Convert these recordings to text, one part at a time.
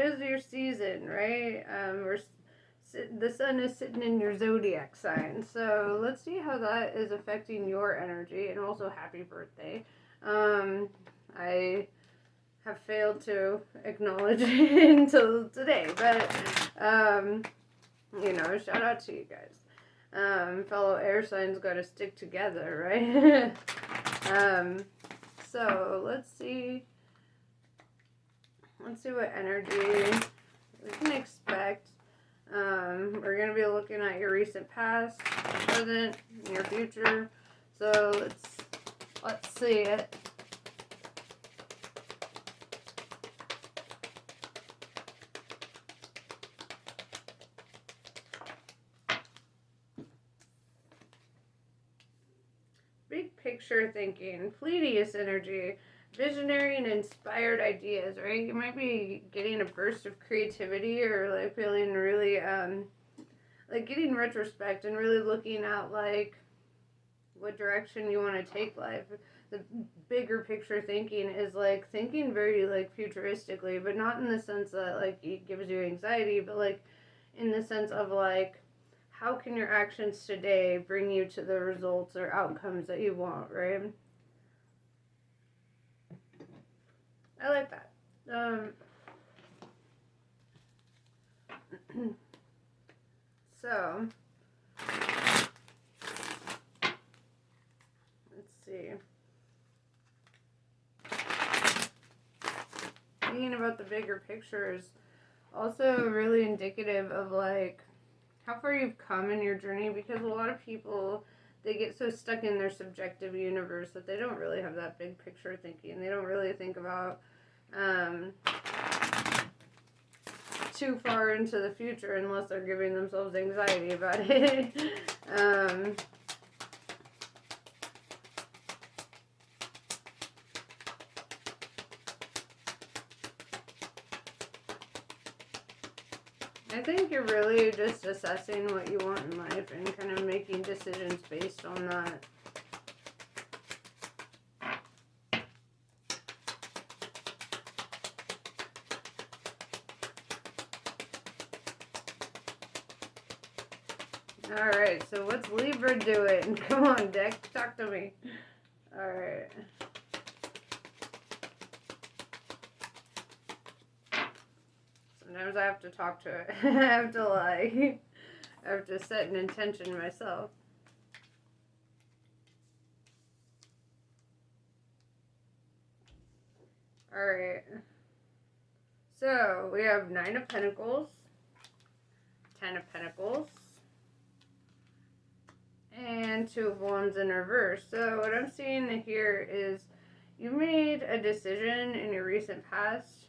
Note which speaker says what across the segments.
Speaker 1: is your season, right? The sun is sitting in your zodiac sign. So let's see how that is affecting your energy. And also, happy birthday. I have failed to acknowledge it until today. But, shout out to you guys. Fellow air signs got to stick together, right? So let's see what energy we can expect. We're going to be looking at your recent past, present, your future. So let's see it. Big picture thinking, fleetiest energy, visionary and inspired ideas, right? You might be getting a burst of creativity or like feeling really like getting retrospect and really looking at like what direction you want to take life. The bigger picture thinking is like thinking very like futuristically, but not in the sense that like it gives you anxiety, but like in the sense of like how can your actions today bring you to the results or outcomes that you want, right? I like that. So, let's see. Thinking about the bigger picture is also really indicative of like how far you've come in your journey, because a lot of people, they get so stuck in their subjective universe that they don't really have that big picture thinking. They don't really think about too far into the future unless they're giving themselves anxiety about it. I think you're really just assessing what you want in life and kind of making decisions based on that. Alright, so what's Libra doing? Come on, deck, talk to me. Alright. Sometimes I have to talk to it. I have to set an intention myself. Alright. So, we have 9 of Pentacles, 10 of Pentacles, and 2 of Wands in reverse. So, what I'm seeing here is you made a decision in your recent past,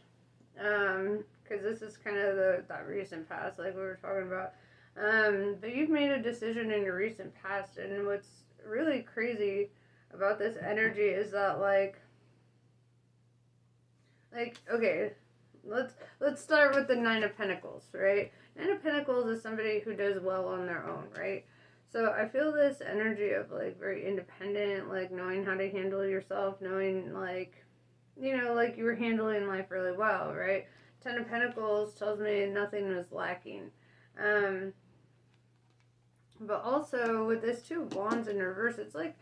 Speaker 1: because this is kind of that recent past, like we were talking about. But you've made a decision in your recent past, and what's really crazy about this energy is that like okay, let's start with the 9 of Pentacles, right? 9 of Pentacles is somebody who does well on their own, right? So I feel this energy of like very independent, like knowing how to handle yourself, knowing like, like you were handling life really well, right? 10 of Pentacles tells me nothing was lacking. But also with this 2 of Wands in reverse, it's like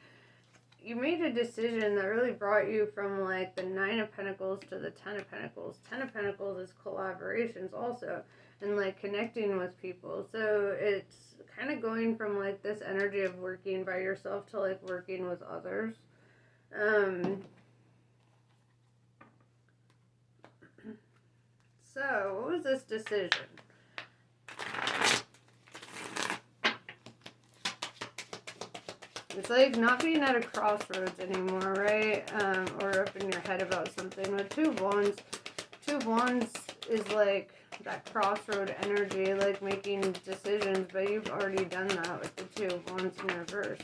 Speaker 1: you made a decision that really brought you from like the 9 of Pentacles to the 10 of Pentacles. 10 of Pentacles is collaborations also, and like connecting with people. So it's kind of going from like this energy of working by yourself to like working with others. So what was this decision? It's like not being at a crossroads anymore, right? Or up in your head about something. With 2 of Wands is like that crossroad energy, like making decisions, but you've already done that with the 2 of Wands in reverse.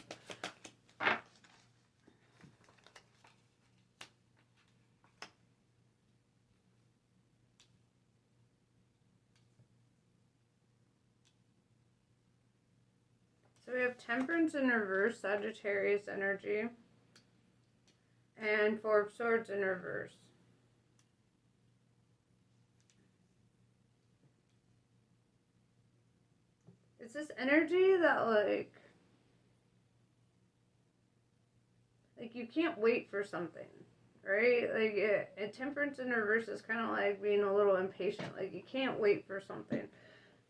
Speaker 1: So we have Temperance in reverse, Sagittarius energy, and 4 of Swords in reverse. it's this energy that like you can't wait for something, right? Like temperance in reverse is kind of like being a little impatient. Like you can't wait for something.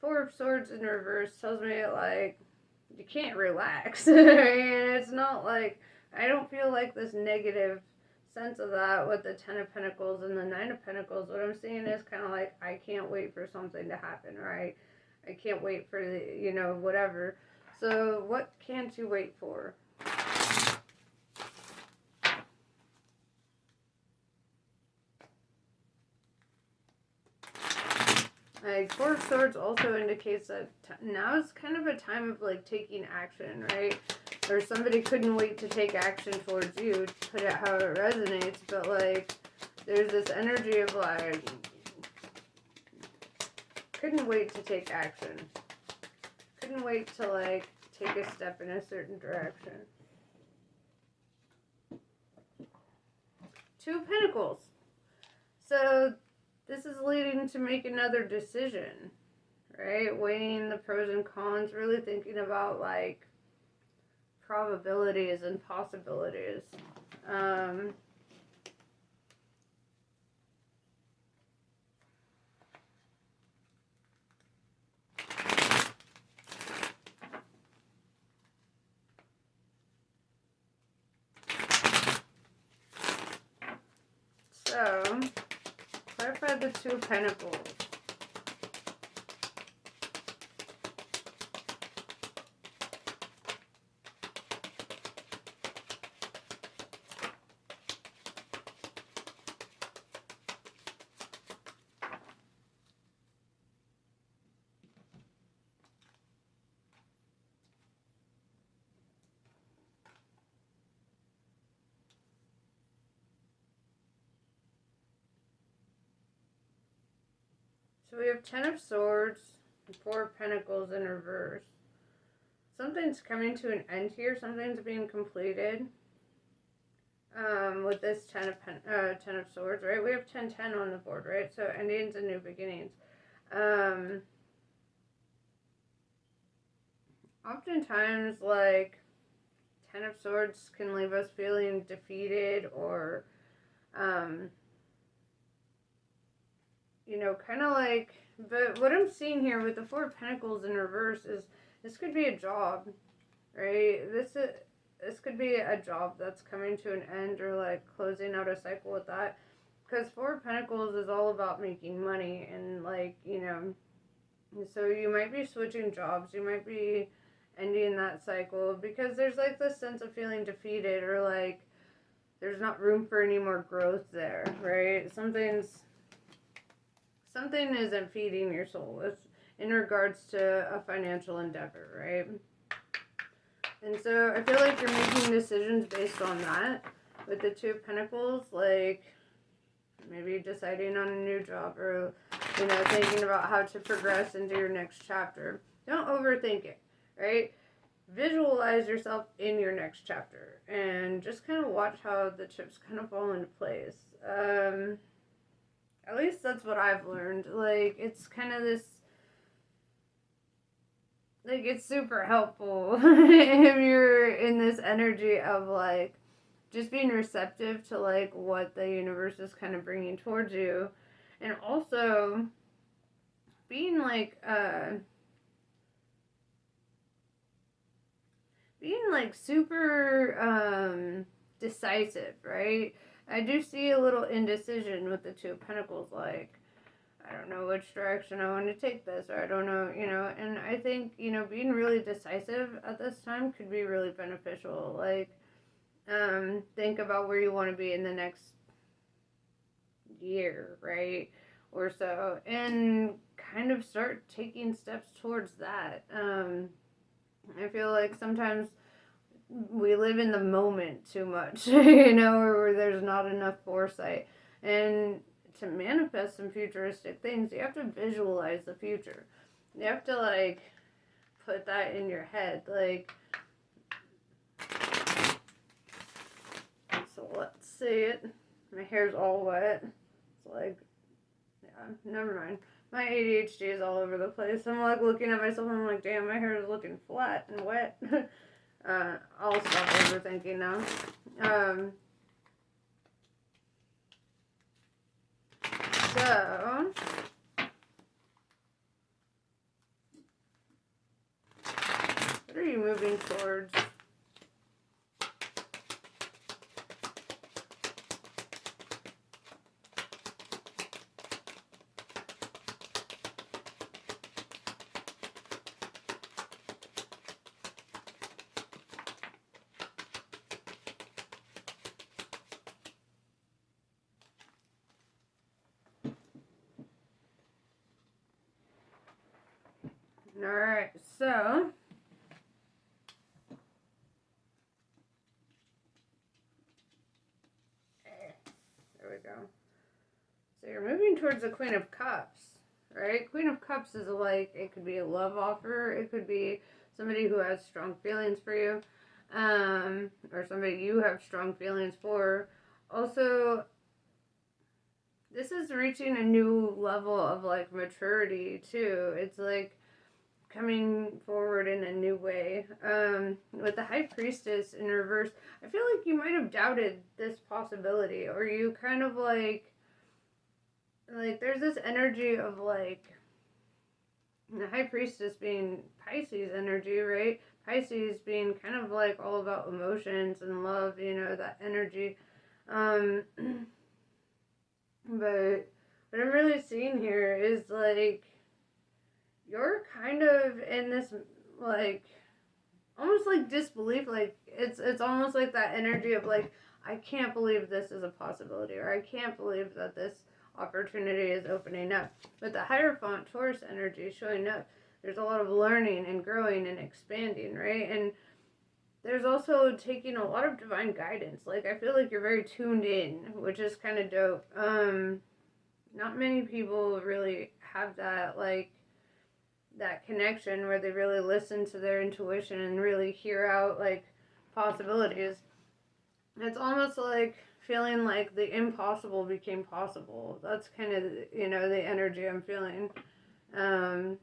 Speaker 1: Four of Swords in reverse tells me like you can't relax. And it's not like, I don't feel like this negative sense of that with the Ten of Pentacles and the Nine of Pentacles. What I'm seeing is kind of like, I can't wait for something to happen, right? I can't wait for the, whatever. So what can't you wait for? Like, Four of Swords also indicates that now is kind of a time of, like, taking action, right? Or somebody couldn't wait to take action towards you, to put it how it resonates, but, like, there's this energy of, like, couldn't wait to take action. Couldn't wait to, like, take a step in a certain direction. Two of Pentacles. So this is leading to make another decision, right? Weighing the pros and cons, really thinking about like probabilities and possibilities. So, clarify the Two of Pentacles. So we have Ten of Swords and Four of Pentacles in reverse. Something's coming to an end here. Something's being completed. With this Ten of Swords, right? We have 10-10 on the board, right? So endings and new beginnings. Oftentimes, like, Ten of Swords can leave us feeling defeated or, kind of like, but what I'm seeing here with the Four of Pentacles in reverse is this could be a job, right? This could be a job that's coming to an end or like closing out a cycle with that, because Four of Pentacles is all about making money and like, so you might be switching jobs, you might be ending that cycle because there's like this sense of feeling defeated or like there's not room for any more growth there, right? Something isn't feeding your soul. It's in regards to a financial endeavor, right? And so I feel like you're making decisions based on that with the Two of Pentacles, like maybe deciding on a new job or, thinking about how to progress into your next chapter. Don't overthink it, right? Visualize yourself in your next chapter and just kind of watch how the chips kind of fall into place. At least that's what I've learned. Like, it's kind of this, like, it's super helpful if you're in this energy of, like, just being receptive to, like, what the universe is kind of bringing towards you. And also being, like, super decisive, right? I do see a little indecision with the Two of Pentacles, like, I don't know which direction I want to take this, or I don't know, and I think, being really decisive at this time could be really beneficial. Like, think about where you want to be in the next year, right? Or so, and kind of start taking steps towards that. I feel like sometimes we live in the moment too much, or there's not enough foresight. And to manifest some futuristic things, you have to visualize the future. You have to, like, put that in your head. Like, so let's see it. My hair's all wet. It's like, never mind. My ADHD is all over the place. I'm like looking at myself and I'm like, damn, my hair is looking flat and wet. I'll stop overthinking now. So, what are you moving towards? Alright, so there we go. So you're moving towards the Queen of Cups, right? Queen of Cups is like, it could be a love offer, it could be somebody who has strong feelings for you, or somebody you have strong feelings for. Also, this is reaching a new level of like maturity too. It's like coming forward in a new way. With the High Priestess in reverse, I feel like you might have doubted this possibility, or you kind of like there's this energy of like the High Priestess being Pisces energy, right? Pisces being kind of like all about emotions and love, you know, that energy. But what I'm really seeing here is like you're kind of in this like almost like disbelief, like it's almost like that energy of like, I can't believe this is a possibility, or I can't believe that this opportunity is opening up. But the Hierophant Taurus energy showing up, there's a lot of learning and growing and expanding, right? And there's also taking a lot of divine guidance. Like, I feel like you're very tuned in, which is kind of dope. Not many people really have that, like, that connection where they really listen to their intuition and really hear out, like, possibilities. It's almost like feeling like the impossible became possible. That's kind of, you know, the energy I'm feeling. And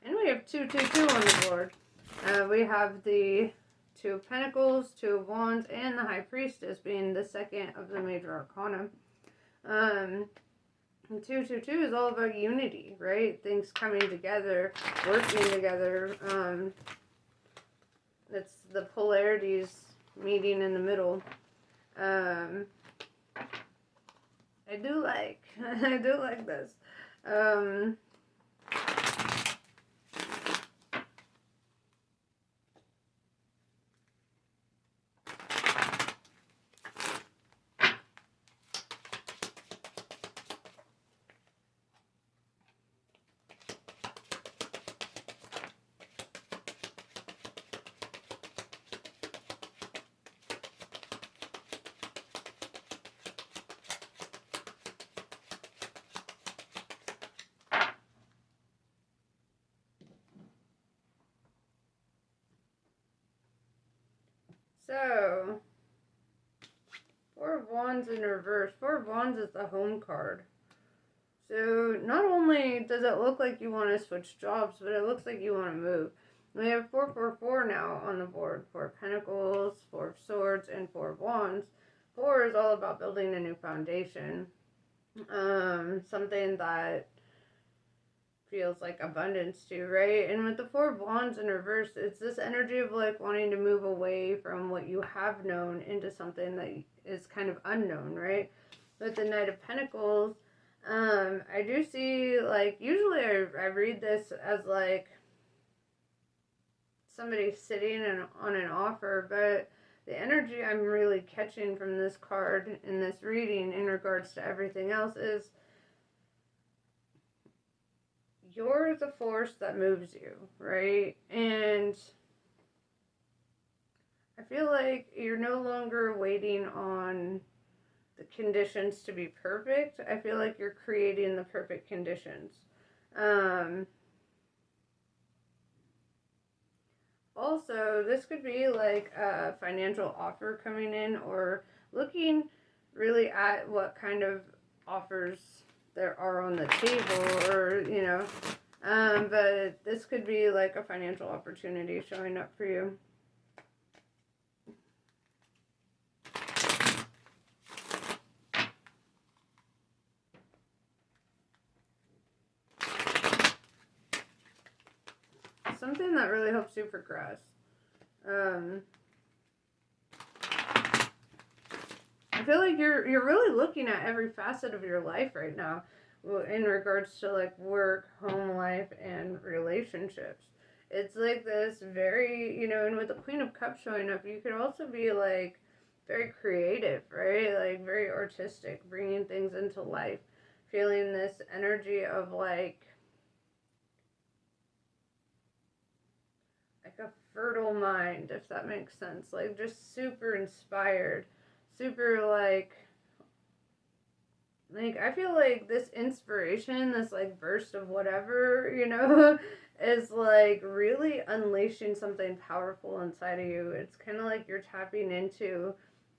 Speaker 1: we have 222 on the board. We have the Two of Pentacles, Two of Wands, and the High Priestess being the second of the major arcana. 222 is all about unity, right? Things coming together, working together. It's the polarities meeting in the middle. I do like this. So, Four of Wands in reverse. Four of Wands is the home card. So, not only does it look like you want to switch jobs, but it looks like you want to move. We have 444 now on the board. Four of Pentacles, Four of Swords, and Four of Wands. Four is all about building a new foundation. Something that feels like abundance too, right? And with the Four of Wands in reverse, it's this energy of like wanting to move away from what you have known into something that is kind of unknown, right? With the Knight of Pentacles, I do see, like, usually I read this as like somebody sitting on an offer, but the energy I'm really catching from this card in this reading in regards to everything else is you're the force that moves you, right? And I feel like you're no longer waiting on the conditions to be perfect. I feel like you're creating the perfect conditions. Also, this could be like a financial offer coming in, or looking really at what kind of offers there are on the table, or, you know. But this could be like a financial opportunity showing up for you. Something that really helps you progress. I feel like you're really looking at every facet of your life right now in regards to like work, home life, and relationships. It's like this very, you know, and with the Queen of Cups showing up, you could also be like very creative, right? Like very artistic, bringing things into life, feeling this energy of like a fertile mind, if that makes sense. Like just super inspired, super like I feel like this inspiration, this like burst of whatever, you know, is like really unleashing something powerful inside of you. It's kind of like you're tapping into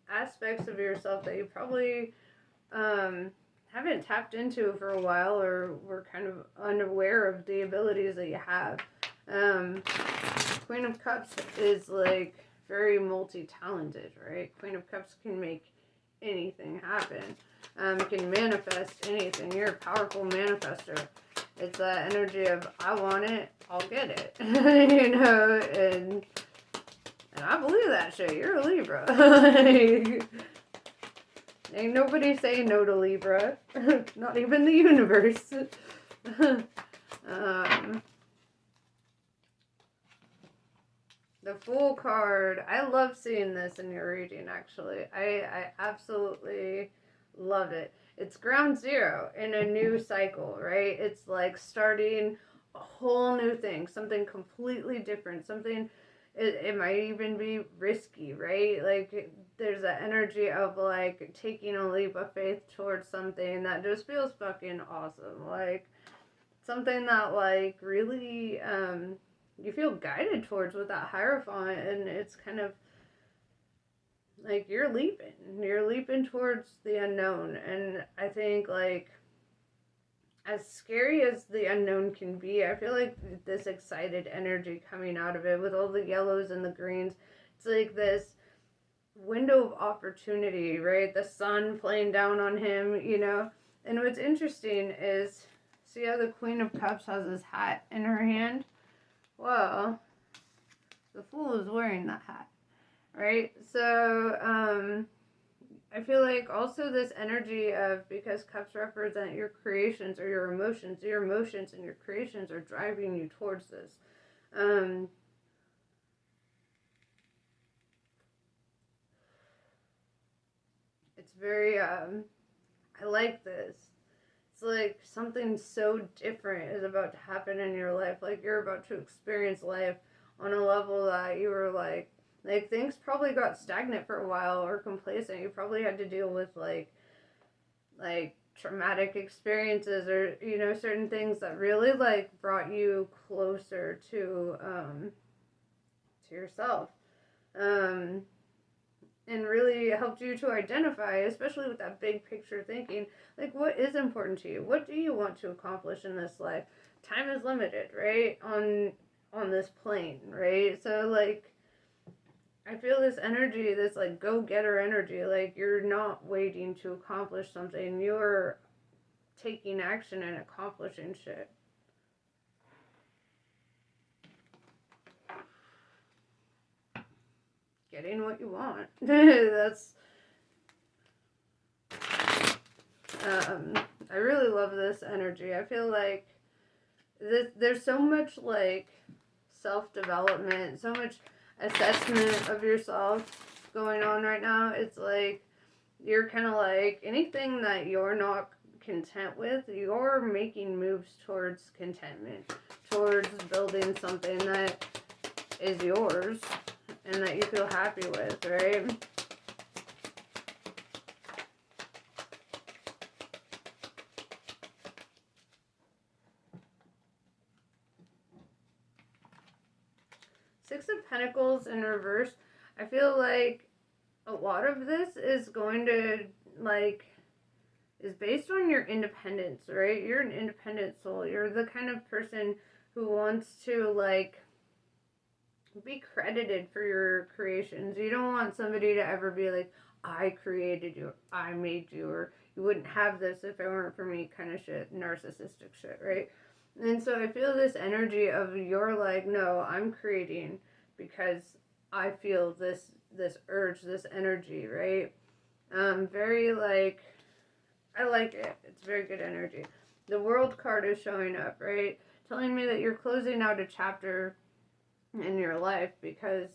Speaker 1: aspects of yourself that you probably haven't tapped into for a while, or were kind of unaware of the abilities that you have. Um, Queen of Cups is like very multi-talented, right? Queen of Cups can make anything happen. Can manifest anything. You're a powerful manifester. It's that energy of I want it, I'll get it. You know, and I believe that shit. You're a Libra. Like, ain't nobody saying no to Libra. Not even the universe. The Fool card. I love seeing this in your reading, actually. I absolutely love it. It's ground zero in a new cycle, right? It's like starting a whole new thing, something completely different, something, it might even be risky, right? Like, there's that energy of like taking a leap of faith towards something that just feels fucking awesome. Like, something that like really, you feel guided towards with that Hierophant, and it's kind of like you're leaping towards the unknown. And I think like as scary as the unknown can be, I feel like this excited energy coming out of it with all the yellows and the greens, it's like this window of opportunity, right? The sun playing down on him, you know. And what's interesting is, see how the Queen of Cups has his hat in her hand? Well, the Fool is wearing that hat, right? So, I feel like also this energy of, because cups represent your creations or your emotions and your creations are driving you towards this. It's very, I like this. It's like something so different is about to happen in your life. Like you're about to experience life on a level that you were like things probably got stagnant for a while or complacent. You probably had to deal with like traumatic experiences, or you know, certain things that really like brought you closer to yourself. Um and really helped you to identify, especially with that big picture thinking, like what is important to you? What do you want to accomplish in this life? Time is limited, right? On this plane, right? So like I feel this energy, this like go-getter energy, like you're not waiting to accomplish something. You're taking action and accomplishing shit. Getting what you want. That's I really love this energy. I feel like there's so much like self-development, so much assessment of yourself going on right now. It's like you're kind of like anything that you're not content with, you're making moves towards contentment, towards building something that is yours and that you feel happy with, right? Six of Pentacles in reverse. I feel like a lot of this is going to like, is based on your independence, right? You're an independent soul. You're the kind of person who wants to, like, be credited for your creations. You don't want somebody to ever be like, I created you, I made you, or you wouldn't have this if it weren't for me kind of shit, narcissistic shit, right? And so I feel this energy of you're like, no, I'm creating because I feel this urge, this energy, right? Very like, I like it. It's very good energy. The World card is showing up, right? Telling me that you're closing out a chapter in your life because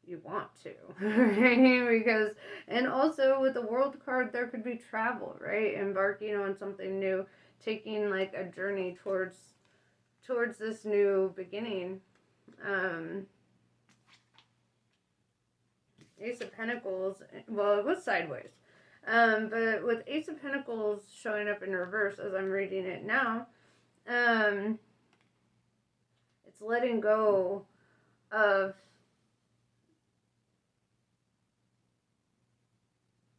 Speaker 1: you want to, right? Because, and also with the World card, there could be travel, right? Embarking on something new, taking like a journey towards this new beginning. Ace of Pentacles, well, it was sideways. But with Ace of Pentacles showing up in reverse as I'm reading it now, it's letting go of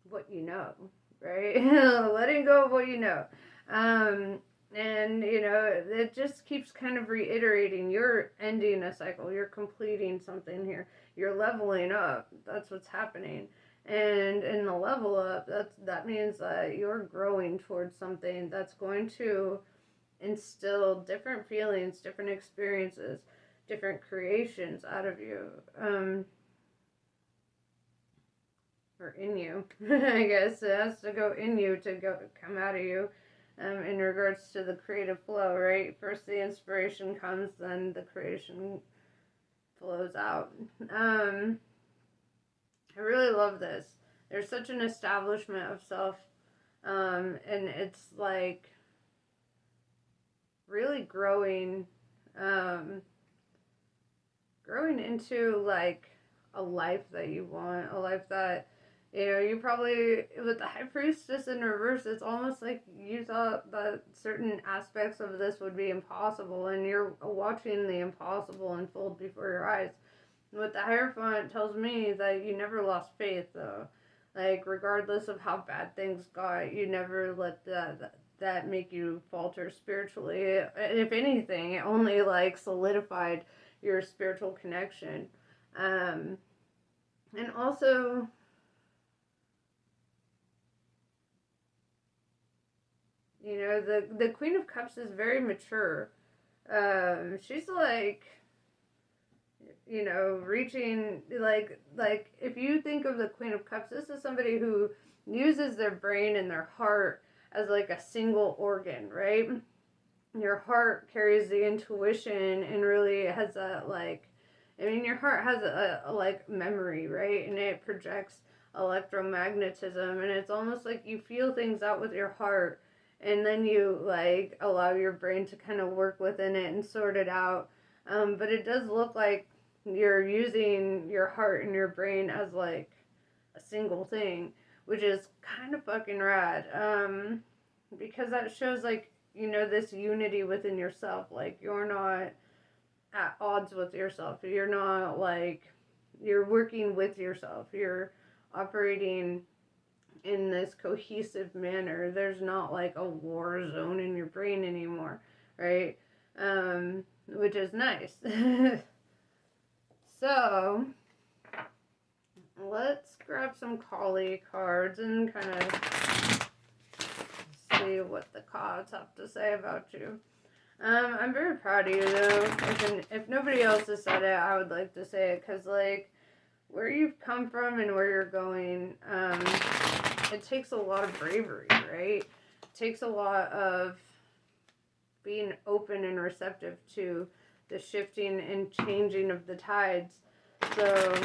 Speaker 1: what you know, right? Letting go of what you know. And, you know, it just keeps kind of reiterating you're ending a cycle, you're completing something here, you're leveling up. That's what's happening. And in the level up, that means that you're growing towards something that's going to instill different feelings, different experiences, different creations out of you. Or in you, I guess. It has to go in you to come out of you. In regards to the creative flow, right? First the inspiration comes, then the creation flows out. I really love this. There's such an establishment of self, and it's like really growing into like a life that you want, a life that, you know, you probably, with the High Priestess in reverse, it's almost like you thought that certain aspects of this would be impossible, and you're watching the impossible unfold before your eyes. With the Hierophant tells me that you never lost faith, though. Like, regardless of how bad things got, you never let that make you falter spiritually. If anything, it only, like, solidified your spiritual connection. And also, you know, the Queen of Cups is very mature. She's like, you know, reaching, like if you think of the Queen of Cups, this is somebody who uses their brain and their heart as like a single organ, right? Your heart carries the intuition and really has a, like, I mean, your heart has a like memory, right? And it projects electromagnetism, and it's almost like you feel things out with your heart, and then you like allow your brain to kind of work within it and sort it out. But it does look like you're using your heart and your brain as like a single thing, which is kind of fucking rad. Because that shows, like, you know, this unity within yourself. Like, you're not at odds with yourself. You're not like, you're working with yourself. You're operating in this cohesive manner. There's not like a war zone in your brain anymore, right? Which is nice. So, let's grab some Kali cards and kind of see what the cards have to say about you. I'm very proud of you, though. If nobody else has said it, I would like to say it, because, like, where you've come from and where you're going, it takes a lot of bravery, right? It takes a lot of being open and receptive to the shifting and changing of the tides. So,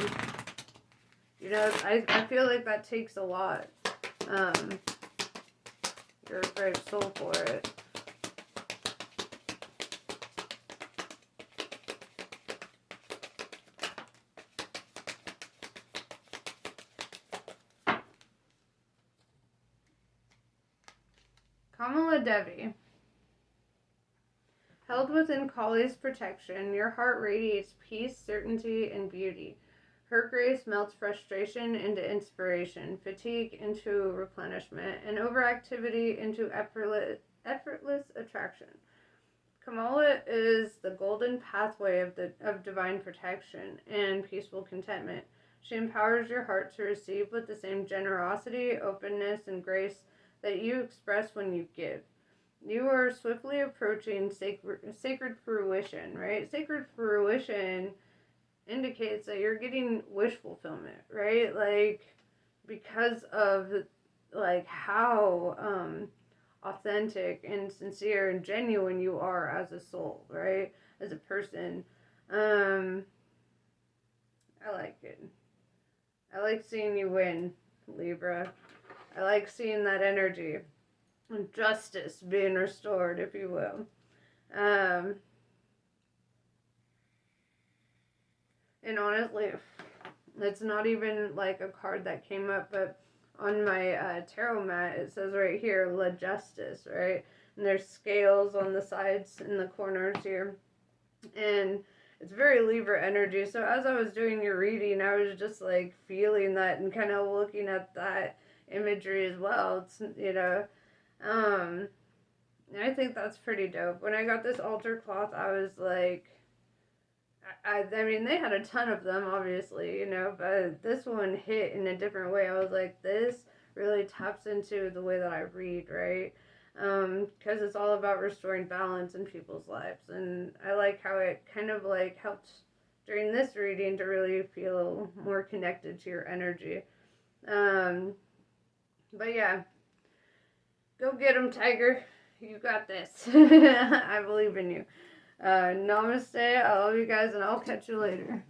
Speaker 1: you know, I feel like that takes a lot. You're a brave soul for it. Kamala Devi. Held within Kali's protection, your heart radiates peace, certainty, and beauty. Her grace melts frustration into inspiration, fatigue into replenishment, and overactivity into effortless attraction. Kamala is the golden pathway of divine protection and peaceful contentment. She empowers your heart to receive with the same generosity, openness, and grace that you express when you give. You are swiftly approaching sacred fruition, right? Sacred fruition indicates that you're getting wish fulfillment, right? Like, because of like how authentic and sincere and genuine you are as a soul, right? As a person. I like it. I like seeing you win, Libra. I like seeing that energy and justice being restored, if you will. And honestly, it's not even like a card that came up, but on my tarot mat, it says right here, La Justice, right? And there's scales on the sides and the corners here. And it's very Libra energy. So as I was doing your reading, I was just like feeling that and kind of looking at that imagery as well. It's, and I think that's pretty dope. When I got this altar cloth, I was like, I mean, they had a ton of them, obviously, but this one hit in a different way. I was like, this really taps into the way that I read, right? Because it's all about restoring balance in people's lives. And I like how it kind of like helped during this reading to really feel more connected to your energy. But yeah, go get them, Tiger. You got this. I believe in you. Namaste. I love you guys, and I'll catch you later.